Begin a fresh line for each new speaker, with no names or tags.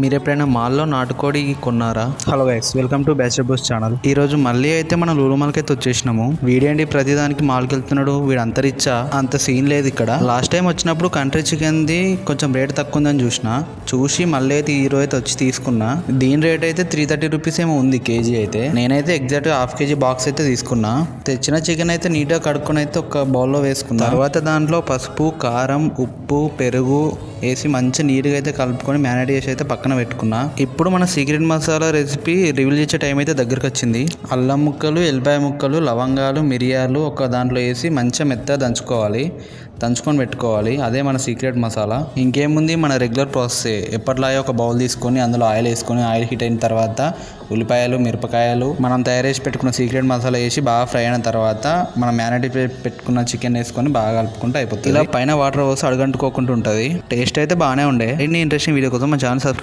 మీరు ఎప్పుడైనా మాల్లో నాటుకోడి కొన్నారా?
Hello guys, welcome to bachelor boys channel.
ఈరోజు మళ్ళీ అయితే మనం లూలు మాల్కి అయితే వచ్చేసినాము. వీడేంటి ప్రతిదానికి మాల్కి వెళ్తున్నాడు, వీడు అంతరిచ్చా అంత సీన్ లేదు ఇక్కడ. లాస్ట్ టైం వచ్చినప్పుడు కంట్రీ చికెన్ది కొంచెం రేట్ తక్కువ ఉందని చూసి మళ్ళీ అయితే ఈరోజు అయితే వచ్చి తీసుకున్నా. దీని రేట్ అయితే 330 రూపీస్ ఏమో ఉంది కేజీ అయితే. నేనైతే ఎగ్జాక్ట్ హాఫ్ కేజీ బాక్స్ అయితే తీసుకున్నా. తెచ్చిన చికెన్ అయితే నీట్గా కడుక్కొని అయితే ఒక బౌల్లో వేసుకున్నా. తర్వాత దాంట్లో పసుపు, కారం, ఉప్పు, పెరుగు వేసి మంచి నీట్గా అయితే కలుపుకొని మ్యారినేట్ చేసి అయితే పక్కన పెట్టుకున్నా. ఇప్పుడు మన సీక్రెట్ మసాలా రెసిపీ రివీల్ చేసే టైం అయితే దగ్గరకు వచ్చింది. అల్లం ముక్కలు, ఎల్లిపాయ ముక్కలు, లవంగాలు, మిరియాలు ఒక దాంట్లో వేసి మంచిగా మెత్తగా దంచుకొని పెట్టుకోవాలి. అదే మన సీక్రెట్ మసాలా. ఇంకేముంది, మన రెగ్యులర్ ప్రాసెస్. ఎప్పటిలాగే ఒక బౌల్ తీసుకొని అందులో ఆయిల్ వేసుకొని ఆయిల్ హీట్ అయిన తర్వాత ఉల్లిపాయలు, మిరపకాయలు, మనం తయారు చేసి పెట్టుకున్న సీక్రెట్ మసాలా వేసి బాగా ఫ్రై అయిన తర్వాత మనం మ్యారినేట్ పెట్టుకున్న చికెన్ వేసుకొని బాగా కలుపుకుంటే అయిపోతుంది. ఇలా పైన వాటర్ పోసి అడుగంటుకోకుండా ఉంటుంది. టేస్ట్ అయితే బాగానే ఉండే. ఇన్ని ఇంట్రెస్టింగ్ వీడియో కోసం మా ఛానల్ సబ్స్క్రైబ్